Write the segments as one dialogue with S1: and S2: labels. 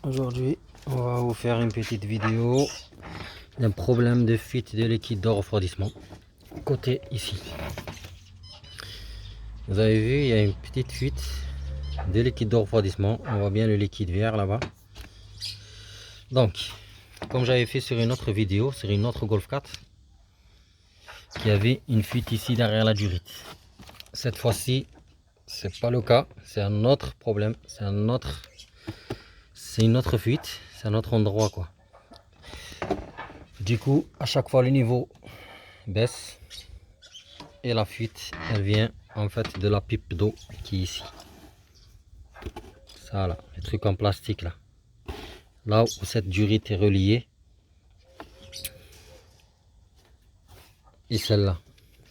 S1: Aujourd'hui, on va vous faire une petite vidéo d'un problème de fuite de liquide de refroidissement. Côté ici. Vous avez vu, il y a une petite fuite de liquide de refroidissement. On voit bien le liquide vert là-bas. Donc, comme j'avais fait sur une autre vidéo, sur une autre Golf 4, qui avait une fuite ici derrière la durite. Cette fois-ci, c'est pas le cas. C'est un autre problème. C'est une autre fuite. C'est un autre endroit quoi. Du coup, à chaque fois le niveau baisse et la fuite, elle vient en fait de la pipe d'eau qui est ici. Ça là, les trucs en plastique là. Là où cette durite est reliée. Et celle-là,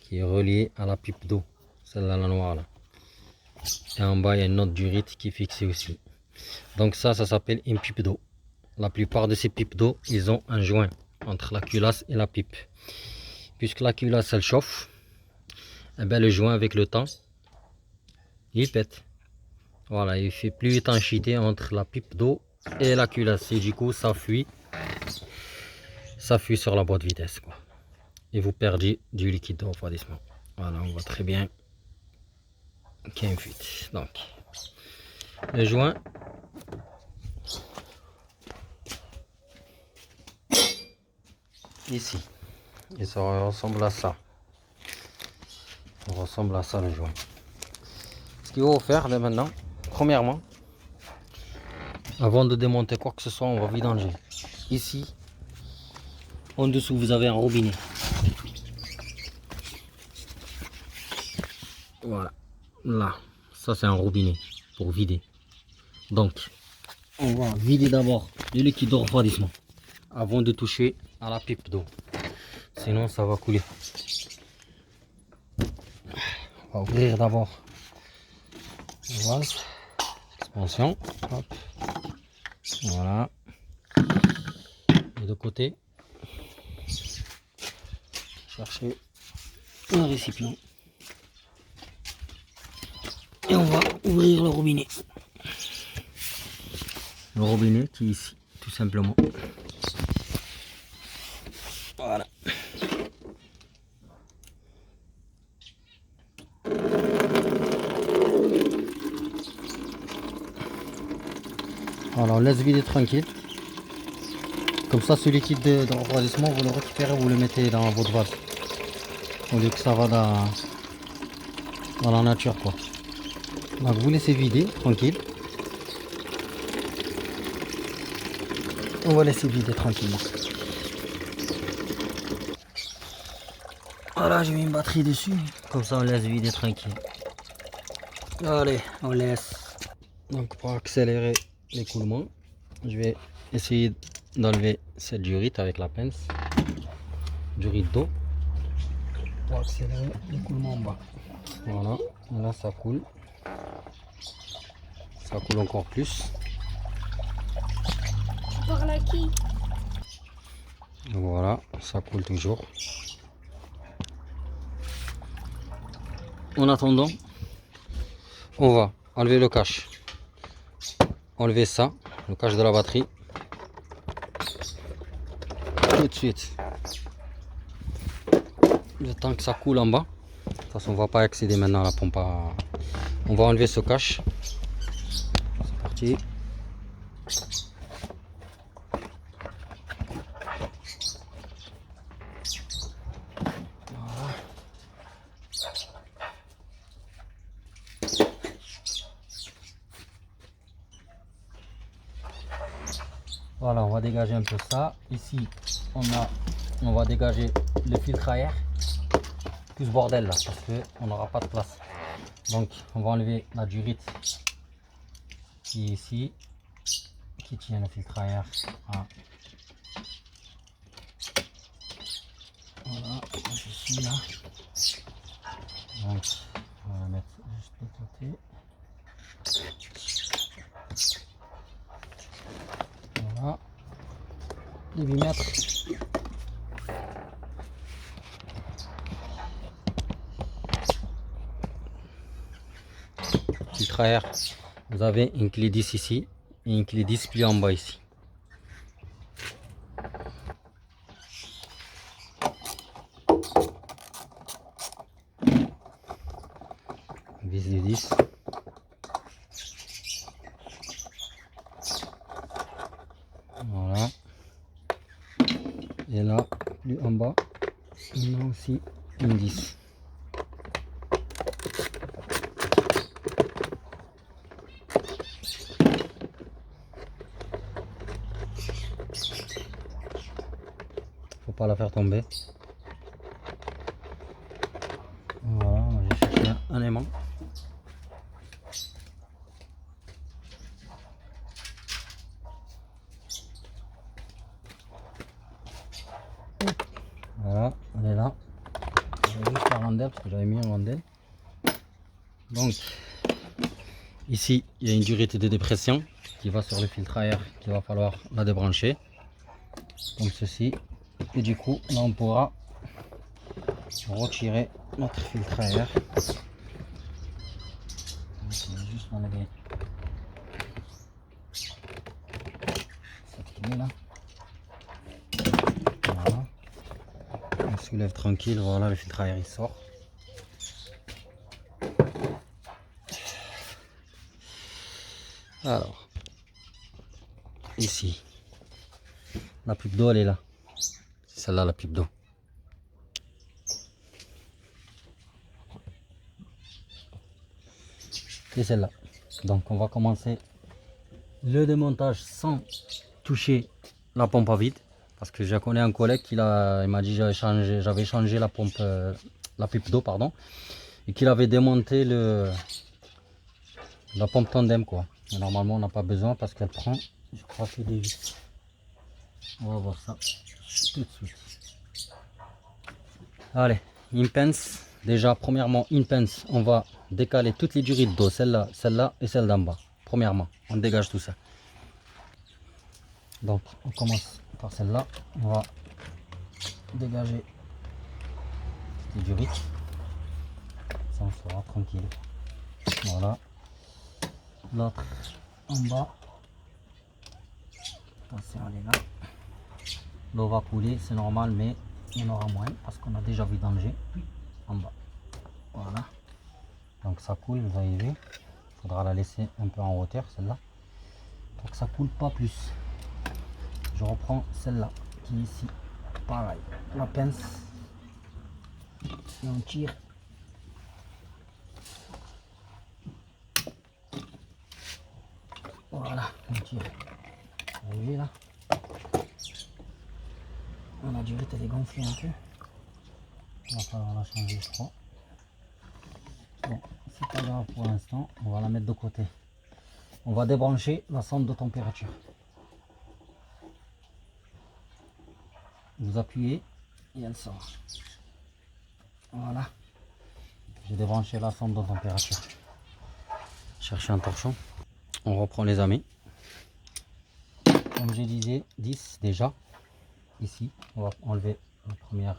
S1: qui est reliée à la pipe d'eau. Celle-là, la noire là. Et en bas, il y a une autre durite qui est fixée aussi. Donc ça s'appelle une pipe d'eau. La plupart de ces pipes d'eau, ils ont un joint entre la culasse et la pipe. Puisque la culasse, elle chauffe, et bien le joint avec le temps, il pète. Voilà, il fait plus d'étanchéité entre la pipe d'eau et la culasse. Et du coup, ça fuit sur la boîte de vitesse, quoi. Et vous perdez du liquide de refroidissement. Voilà, on voit très bien qu'il y a une fuite. Donc, le joint, ici, et ça ressemble à ça. Ça ressemble à ça le joint. Ce qu'il faut faire là maintenant, premièrement, avant de démonter quoi que ce soit, on va vidanger. Ici, en dessous, vous avez un robinet. Voilà, là, ça c'est un robinet pour vider. Donc, on va vider d'abord le liquide de refroidissement avant de toucher à la pipe d'eau. Sinon, ça va couler. On va ouvrir d'abord le vase, expansion, hop, voilà. Et de côté, chercher un récipient. Et on va ouvrir le robinet. Le robinet qui est ici, tout simplement. Voilà. Alors on laisse vider tranquille. Comme ça, ce liquide de refroidissement, vous le récupérez, vous le mettez dans votre vase. Au lieu que ça va dans la nature, quoi. Donc vous laissez vider tranquille. On va laisser vider tranquillement. Voilà, j'ai mis une batterie dessus. Comme ça, on laisse vider tranquille. Allez, on laisse. Donc pour accélérer l'écoulement, je vais essayer d'enlever cette durite avec la pince. Durite d'eau. Pour accélérer l'écoulement en bas. Voilà, là ça coule. Ça coule encore plus.
S2: Par là qui?
S1: Donc voilà, ça coule toujours. En attendant, on va enlever le cache. Enlever ça, le cache de la batterie. Tout de suite. Le temps que ça coule en bas. De toute façon, on va pas accéder maintenant à la pompe à... On va enlever ce cache. C'est parti. Voilà, on va dégager un peu ça. Ici, on va dégager le filtre à air. Tout ce bordel là, parce qu'on n'aura pas de place. Donc, on va enlever la durite qui est ici, qui tient le filtre à air. Voilà, ici là. Donc, on va la mettre juste de côté. Voilà. 8 mètres. Filtre à air. Vous avez une clé 10 ici et une clé 10 pliée en bas ici. Vis de 10. Voilà. Et là, plus en bas, on a aussi une 10. Faut pas la faire tomber. Voilà, j'ai cherché un aimant. Voilà, elle est là. J'avais juste la rondelle parce que j'avais mis une rondelle. Donc, ici, il y a une durite de dépression qui va sur le filtre à air qu'il va falloir la débrancher. Comme ceci. Et du coup, là, on pourra retirer notre filtre à air. On va juste enlever cette clé là. Voilà. On soulève tranquille. Voilà, le filtre à air il sort. Alors, ici, la pipe d'eau elle est là. C'est celle-là la pipe d'eau. Et celle-là. Donc on va commencer le démontage sans toucher la pompe à vide. Parce que je connais un collègue il m'a dit que j'avais changé la pompe, la pipe d'eau pardon. Et qu'il avait démonté la pompe tandem quoi. Mais normalement on n'a pas besoin parce qu'elle prend, je crois que des vis. On va voir ça tout de suite. Allez, une pince. Déjà, premièrement, une pince, on va décaler toutes les durites d'eau, celle-là et celle d'en bas. Premièrement, on dégage tout ça. Donc, on commence par celle-là. On va dégager les durites. Ça, on sera tranquille. Voilà. L'autre en bas. Attention, elle est là. L'eau va couler, c'est normal, mais il y en aura moins parce qu'on a déjà vu danger en bas. Voilà. Donc ça coule, vous avez vu. Il faudra la laisser un peu en hauteur, celle-là. Pour que ça coule pas plus. Je reprends celle-là qui est ici. Pareil. La pince. Et on tire. Voilà, on tire. Vous avez vu là? On a duré, elle est gonflée un peu. Il va falloir la changer, je crois. Bon, c'est pas grave pour l'instant. On va la mettre de côté. On va débrancher la sonde de température. Vous appuyez et elle sort. Voilà. J'ai débranché la sonde de température. Chercher un torchon. On reprend les amis. Comme je disais, 10 déjà. Ici, on va enlever la première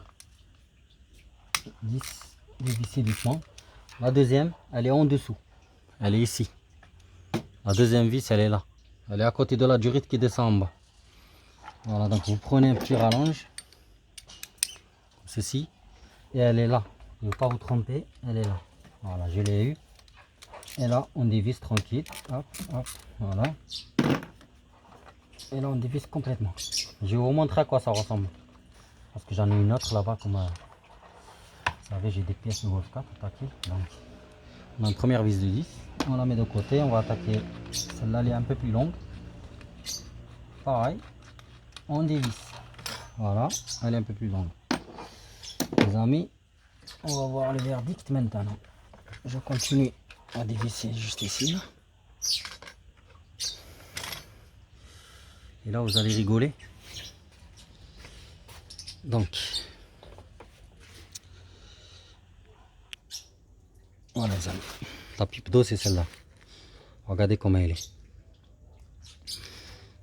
S1: 10, dévisser doucement. La deuxième, elle est en dessous. Elle est ici. La deuxième vis, elle est là. Elle est à côté de la durite qui descend en bas. Voilà, donc vous prenez un petit rallonge. Ceci. Et elle est là. Ne pas vous tromper, elle est là. Voilà, je l'ai eu. Et là, on dévisse tranquille. Hop, hop, voilà. Et là, on dévisse complètement. Je vais vous montrer à quoi ça ressemble. Parce que j'en ai une autre là-bas. Comme vous savez, j'ai des pièces de Wolf 4 attaquées. Donc, on a une première vis de 10. On la met de côté. On va attaquer. Celle-là, elle est un peu plus longue. Pareil. On dévisse. Voilà. Elle est un peu plus longue. Les amis, on va voir le verdict maintenant. Je continue à dévisser juste ici. Là. Et là, vous allez rigoler. Donc, voilà les amis. La pipe d'eau, c'est celle-là. Regardez comment elle est.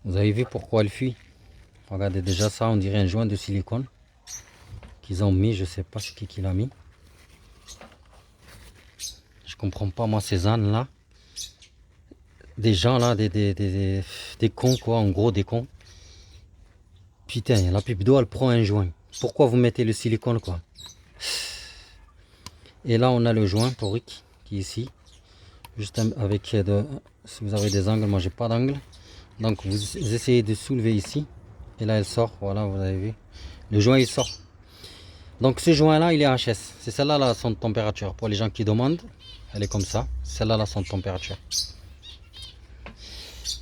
S1: Vous avez vu pourquoi elle fuit? Regardez déjà ça, on dirait un joint de silicone qu'ils ont mis. Je sais pas ce qui l'a mis. Je comprends pas moi ces ânes là. des gens là, des cons quoi, en gros des cons. Putain, la pipe d'eau elle prend un joint. Pourquoi vous mettez le silicone quoi? Et là on a le joint porique qui est ici. Juste avec si vous avez des angles, moi j'ai pas d'angle. Donc vous essayez de soulever ici. Et là elle sort, voilà vous avez vu. Le joint il sort. Donc ce joint là il est HS. C'est celle-là la sonde température. Pour les gens qui demandent, elle est comme ça. Celle-là la sonde température.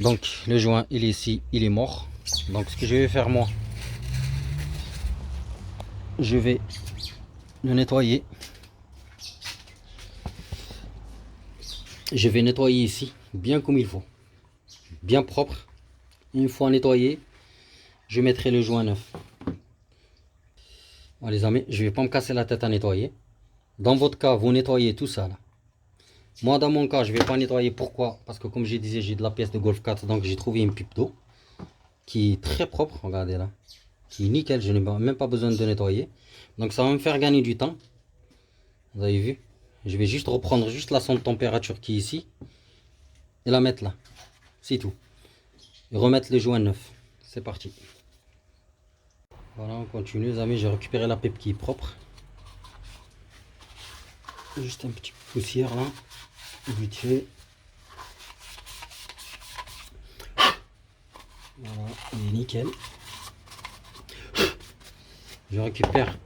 S1: Donc le joint il est ici, il est mort. Donc ce que je vais faire moi, je vais le nettoyer. Je vais nettoyer ici, bien comme il faut. Bien propre. Une fois nettoyé, je mettrai le joint neuf. Bon, les amis, je ne vais pas me casser la tête à nettoyer. Dans votre cas, vous nettoyez tout ça là. Moi, dans mon cas, je ne vais pas nettoyer. Pourquoi? Parce que comme je disais, j'ai de la pièce de Golf 4, donc j'ai trouvé une pipe d'eau qui est très propre. Regardez là, qui est nickel. Je n'ai même pas besoin de nettoyer. Donc ça va me faire gagner du temps. Vous avez vu? Je vais juste reprendre juste la sonde température qui est ici et la mettre là. C'est tout. Et remettre le joint neuf. C'est parti. Voilà, on continue les amis. J'ai récupéré la pipe qui est propre. Juste un petit peu de poussière là. Vite fait. Voilà, il est nickel. Je récupère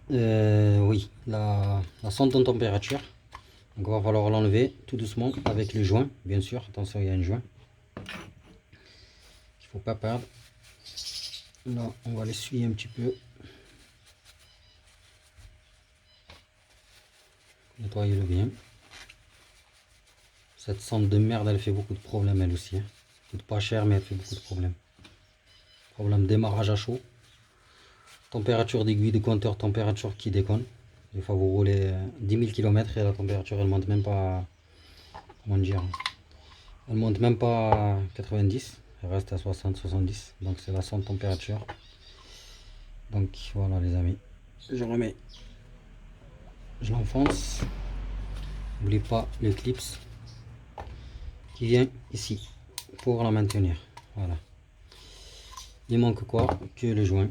S1: oui, la sonde de température. Donc on va falloir l'enlever tout doucement avec le joint, bien sûr. Attention, il y a un joint. Il faut pas perdre. Là, on va l'essuyer un petit peu. Nettoyez-le bien. Cette sonde de merde, elle fait beaucoup de problèmes elle aussi. Hein. Elle coûte pas cher, mais elle fait beaucoup de problèmes. Problème démarrage à chaud. Température d'aiguille de compteur, température qui déconne. Des fois vous roulez 10 000 km et la température elle monte même pas, comment dire, elle monte même pas à 90, elle reste à 60-70. Donc c'est la sonde température. Donc voilà les amis, je remets, je l'enfonce. N'oubliez pas le clips qui vient ici pour la maintenir. Voilà. Il manque quoi? Que le joint.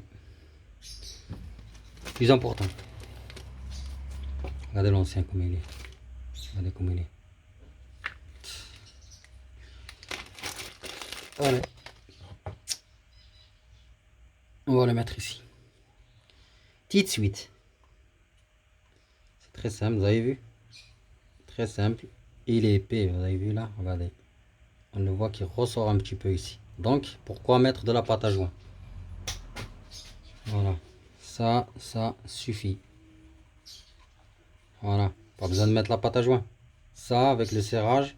S1: Plus important. Regardez l'ancien comme il est. Regardez comme il est. Allez. On va le mettre ici. Tout de suite. C'est très simple, vous avez vu? Très simple. Il est épais, vous avez vu là? Regardez. On le voit qui ressort un petit peu ici. Donc, pourquoi mettre de la pâte à joint? Voilà. Ça suffit. Voilà. Pas besoin de mettre la pâte à joint. Ça, avec le serrage,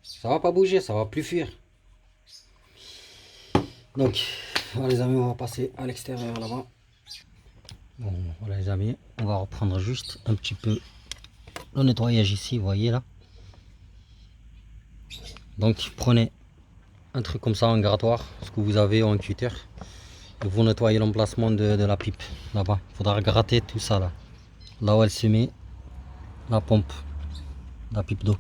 S1: ça va pas bouger, ça va plus fuir. Donc, voilà les amis, on va passer à l'extérieur là-bas. Bon, voilà les amis, on va reprendre juste un petit peu le nettoyage ici, vous voyez là. Donc, prenez un truc comme ça, un grattoir, ce que vous avez ou un cutter. Et vous nettoyez l'emplacement de la pipe là-bas. Il faudra gratter tout ça là. Là où elle se met, la pompe, la pipe d'eau.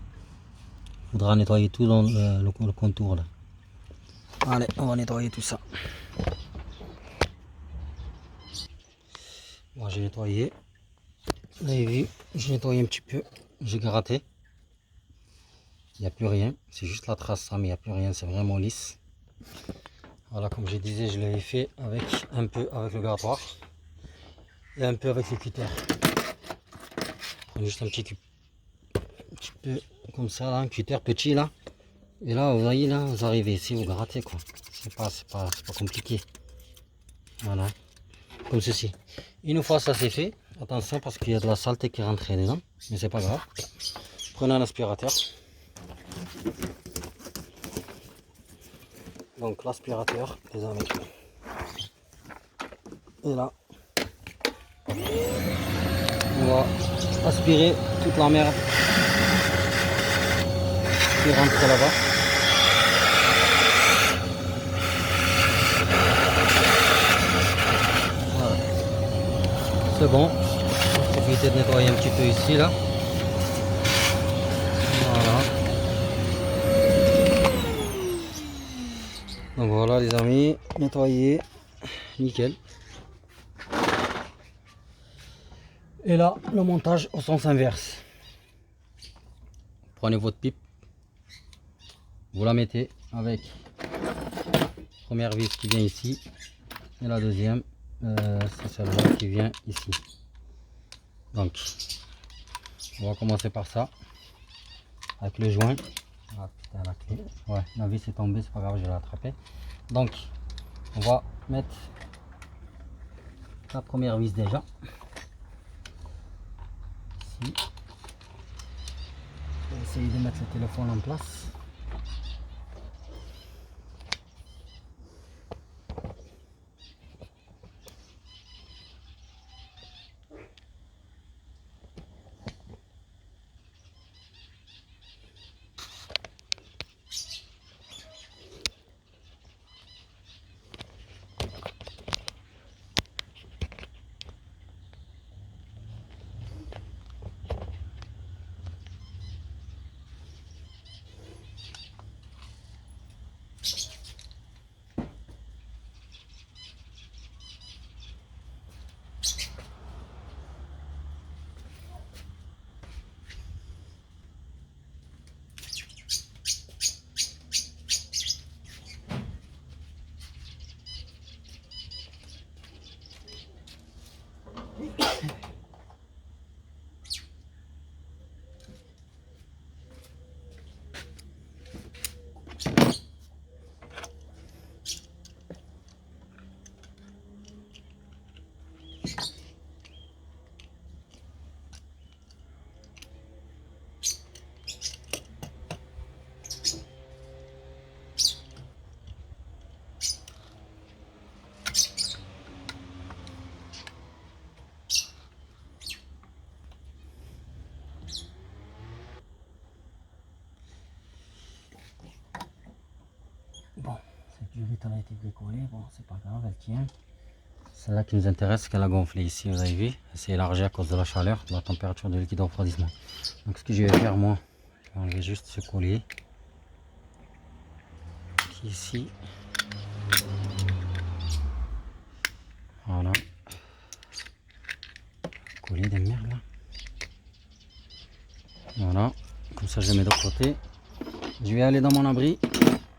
S1: Il faudra nettoyer tout dans le contour là. Allez, on va nettoyer tout ça. Moi j'ai nettoyé. Vous avez vu, j'ai nettoyé un petit peu. J'ai gratté. Il n'y a plus rien. C'est juste la trace ça, mais il n'y a plus rien. C'est vraiment lisse. Voilà, comme je disais, je l'avais fait avec un peu avec le grattoir et un peu avec le cutter. Juste un petit peu comme ça, là, un cutter petit là. Et là, vous voyez, là, vous arrivez ici, vous grattez quoi. C'est pas compliqué. Voilà, comme ceci. Une fois ça c'est fait, attention parce qu'il y a de la saleté qui est rentrée dedans, mais c'est pas grave. Prenez un aspirateur. Donc l'aspirateur, les amis. Et là, on va aspirer toute la merde qui rentre là-bas. Voilà. C'est bon. Profitez de nettoyer un petit peu ici là. Voilà. Donc voilà les amis, nettoyé, nickel. Et là, le montage au sens inverse. Prenez votre pipe, vous la mettez avec la première vis qui vient ici et la deuxième, c'est celle-là qui vient ici. Donc, on va commencer par ça, avec le joint. Ah putain, la clé. Ouais, la vis est tombée, c'est pas grave, je vais l'attraper. Donc, on va mettre la première vis déjà. Ici. Je vais essayer de mettre le téléphone en place. Bon, cette durite elle a été bricolée, bon c'est pas grave, elle tient. Celle-là qui nous intéresse, qu'elle a gonflé ici, vous avez vu, elle s'est élargie à cause de la chaleur, de la température de liquide de refroidissement. Donc ce que je vais faire moi, je vais enlever juste ce collier qui est ici. Voilà. Collier de merde là. Voilà, comme ça je le mets de côté. Je vais aller dans mon abri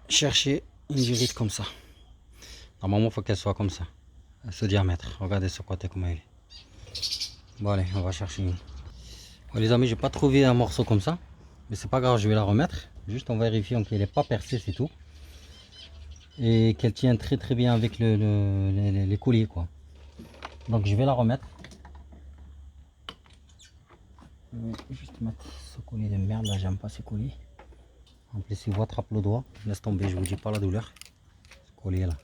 S1: chercher une durite comme ça. Normalement il faut qu'elle soit comme ça, ce diamètre. Regardez ce côté comment il est. Bon allez, on va chercher une. Bon, les amis, j'ai pas trouvé un morceau comme ça, mais c'est pas grave, je vais la remettre. Juste en vérifiant qu'elle n'est pas percée, c'est tout. Et qu'elle tient très très bien avec les colliers quoi. Donc je vais la remettre. Je vais juste mettre ce collier de merde là, j'aime pas ces colliers. En plus il vous attrape le doigt, laisse tomber, je vous dis pas la douleur. Ce collier là.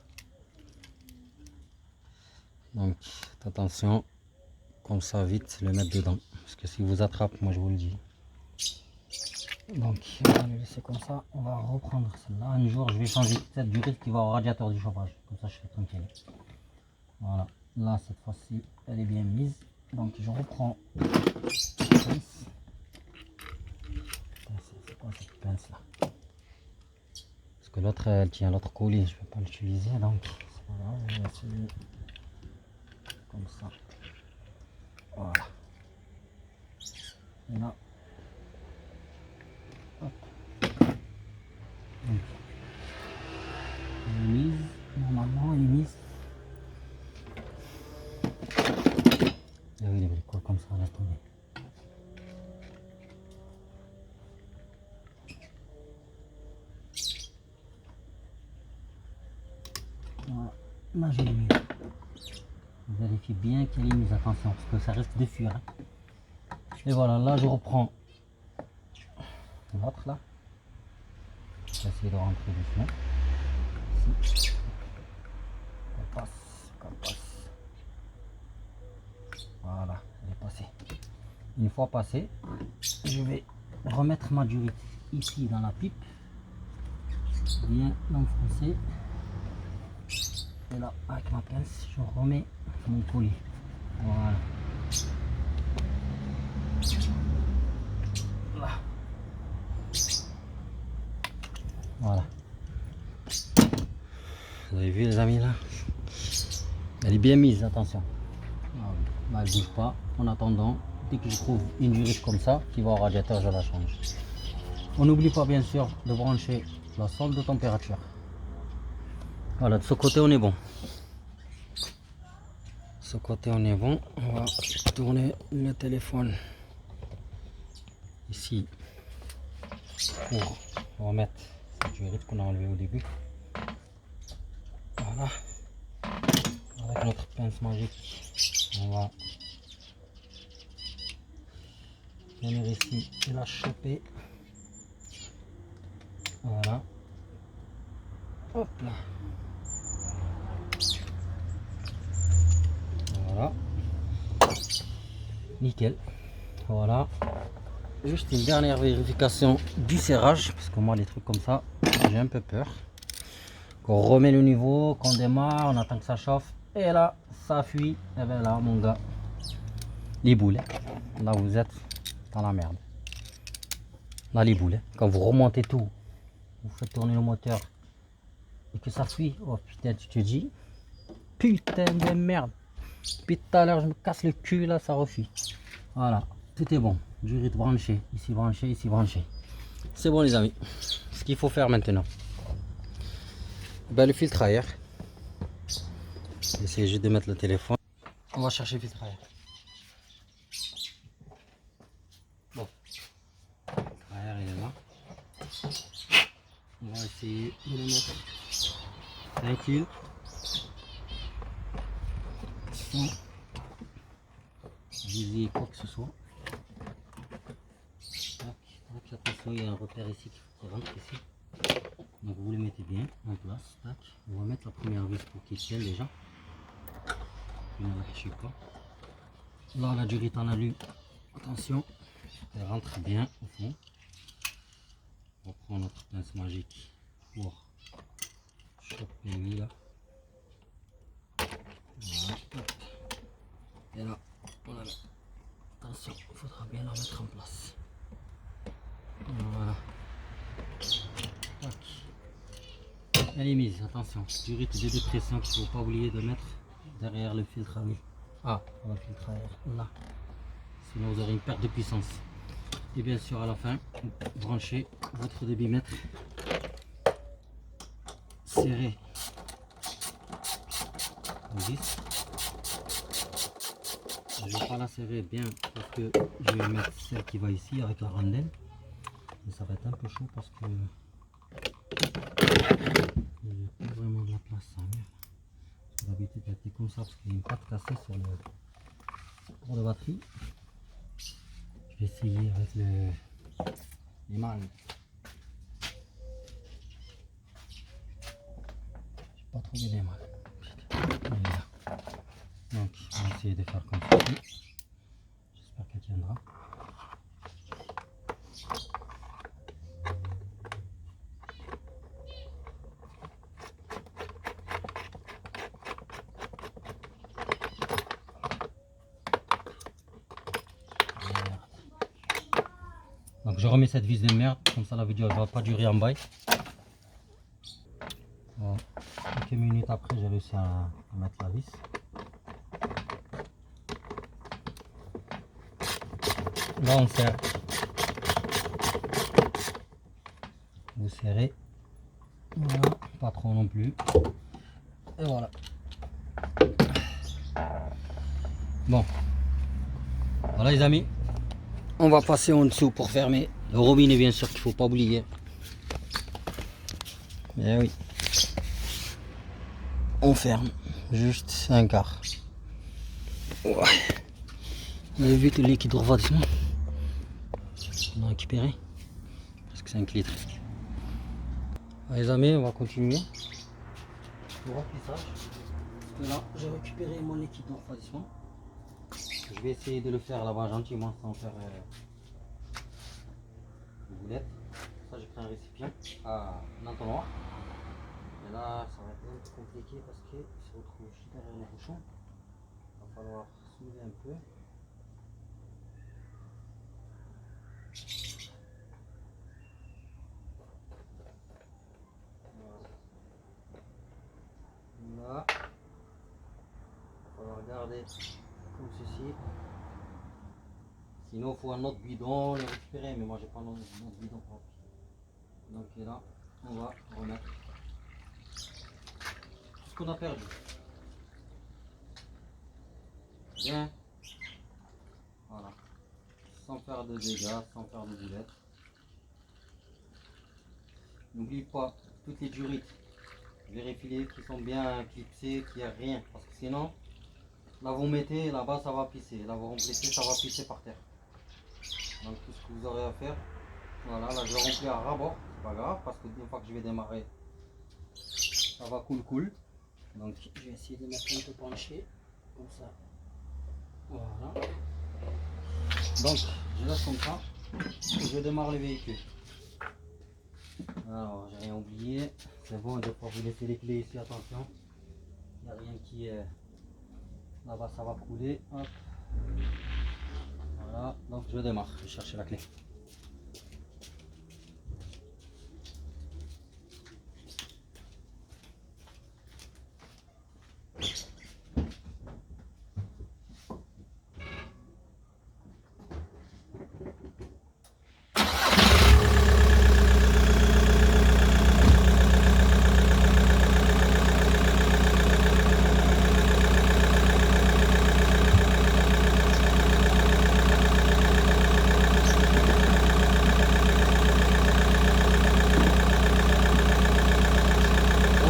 S1: Donc attention, comme ça vite le mettre dedans. Parce que si vous attrape, moi je vous le dis. Donc on va le laisser comme ça, on va reprendre celle-là. Un jour je vais changer cette durite qui va au radiateur du chauffage. Comme ça je serai tranquille. Voilà, là cette fois-ci elle est bien mise. Donc je reprends cette pince. C'est quoi cette pince là? Parce que l'autre elle tient l'autre collier, je ne vais pas l'utiliser donc c'est pas grave, je vais essayer comme ça. Voilà. Et là, hop. Donc, elle est mise, normalement elle est mise. Et oui, les bricoles comme ça, laisse tomber. Voilà, là je l'ai mis. Vérifiez bien qu'elle est mise, attention, parce que ça risque de fuir. Hein. Et voilà, là je reprends l'autre là. Je vais essayer de rentrer doucement. Ici. Elle passe. Voilà, elle est passée. Une fois passée, je vais remettre ma durite ici dans la pipe. Bien l'enfoncer. Et là, avec ma pince, je remets mon collier. Voilà. Là. Voilà. Vous avez vu les amis là? Elle est bien mise, attention. Là, elle bouge pas. En attendant, dès que je trouve une durite comme ça qui va au radiateur, je la change. On n'oublie pas bien sûr de brancher la sonde de température. Voilà, de ce côté on est bon. De ce côté on est bon. On va tourner le téléphone ici pour remettre cette durite qu'on a enlevée au début. Voilà. Avec notre pince magique, on va venir ici et la choper. Voilà. Hop là. Voilà. Nickel. Voilà. Juste une dernière vérification du serrage, parce que moi les trucs comme ça, j'ai un peu peur. On remet le niveau, qu'on démarre, on attend que ça chauffe, et là, ça fuit. Et bien là, mon gars, les boules. Là, vous êtes dans la merde. Là, les boules. Quand vous remontez tout, vous faites tourner le moteur et que ça fuit, oh putain, tu te dis, putain de merde. Depuis tout à l'heure, je me casse le cul, là, ça refuit. Voilà, tout est bon. Durite branché, ici branché, ici branché. C'est bon, les amis. Ce qu'il faut faire maintenant, ben, le filtre à air. J'essaie juste de mettre le téléphone. On va chercher le filtre à air. Bon, le filtre à air il est là. On va essayer de le mettre tranquille. Sans viser quoi que ce soit. Tac, tac, attention, il y a un repère ici qui rentre ici. Donc vous le mettez bien en place. Tac. On va mettre la première vis pour qu'il tienne déjà. Ne lâchez pas. Là, la durite en alu. Attention, elle rentre bien au fond. On prend notre pince magique pour choper lui là. Voilà. Et là, on la met. Attention, il faudra bien la mettre en place. Voilà. Tac. Elle est mise, attention. Durite de dépression qu'il ne faut pas oublier de mettre derrière le filtre à air. Ah, le filtre à air là. Sinon vous aurez une perte de puissance. Et bien sûr à la fin, branchez votre débitmètre. Serrez le vis. Je ne vais pas la serrer bien parce que je vais mettre celle qui va ici avec la rondelle. Mais ça va être un peu chaud parce que il n'y a pas vraiment de la place. D'habitude elle était comme ça parce qu'il y a une patte cassée sur le pour la batterie. Je vais essayer avec les mains. J'ai pas trouvé les mains. Donc on va essayer de faire comme ça. J'espère qu'elle tiendra. Donc je remets cette vis de merde, comme ça la vidéo ne va pas durer en bail. Voilà. Quelques minutes après j'ai réussi à mettre la vis. Là on serre. Vous serrez. Voilà, pas trop non plus. Et voilà. Bon. Voilà les amis. On va passer en dessous pour fermer. Le robinet bien sûr qu'il ne faut pas oublier. Eh oui. On ferme. Juste un quart. Ouais. Vous avez vu tout le liquide de refroidissement qu'on a récupéré. Presque 5 litres. Allez, les amis, on va continuer. Le remplissage. Là, j'ai récupéré mon liquide de refroidissement. Je vais essayer de le faire là-bas gentiment sans faire une boulette. Ça, j'ai pris un récipient à un entonnoir. Et là, ça va être un peu compliqué parce qu'il se retrouve juste derrière le bouchon. Il va falloir soulever un peu. Voilà. On va regarder comme ceci. Sinon, il faut un autre bidon, le récupérer, mais moi j'ai pas un autre bidon. Donc là, on va remettre tout ce qu'on a perdu. Bien. Voilà. Sans faire de dégâts, sans faire de boulettes. N'oublie pas toutes les durites. Vérifiez qu'ils sont bien clipsés, qu'il n'y a rien. Parce que sinon, là vous mettez, là-bas ça va pisser. Là vous remplissez, ça va pisser par terre. Donc tout ce que vous aurez à faire, voilà, là je vais remplir à ras-bord. C'est pas grave, parce que une fois que je vais démarrer, ça va cool. Donc je vais essayer de mettre un peu penché, comme ça. Voilà. Donc je laisse comme ça et je démarre le véhicule. Alors j'ai rien oublié, c'est bon, je vais pas vous laisser les clés ici, attention. Il n'y a rien qui est là-bas, ça va couler. Hop. Voilà, donc je démarre, je vais chercher la clé.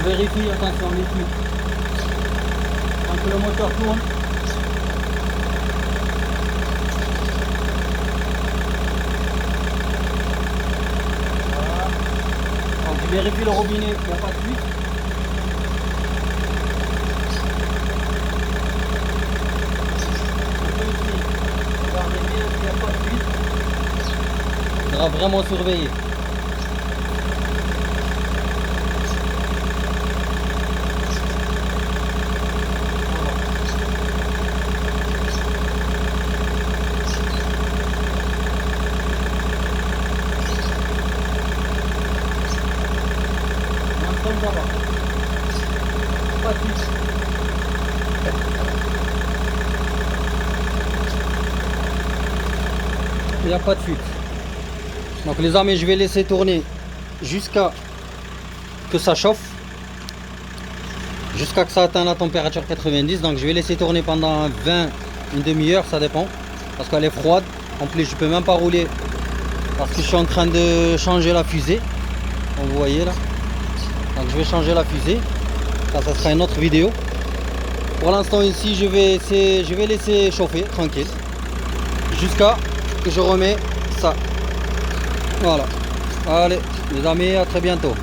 S1: Vérifie, attention, les fuites. Quand le moteur tourne, voilà. Donc je vérifie le robinet, il n'y a pas de fuite. Regardez bien, il n'y a pas de fuite. Il faudra vraiment surveiller. Ça va. Pas de fuite. Il n'y a pas de fuite. Donc les amis, je vais laisser tourner jusqu'à que ça chauffe, jusqu'à que ça atteigne la température 90. Donc je vais laisser tourner pendant 20, une demi-heure, ça dépend, parce qu'elle est froide. En plus je peux même pas rouler parce que je suis en train de changer la fusée, comme vous voyez là. Donc je vais changer la fusée, ça sera une autre vidéo. Pour l'instant ici je vais laisser chauffer tranquille jusqu'à que je remets ça. Voilà. Allez les amis, à très bientôt.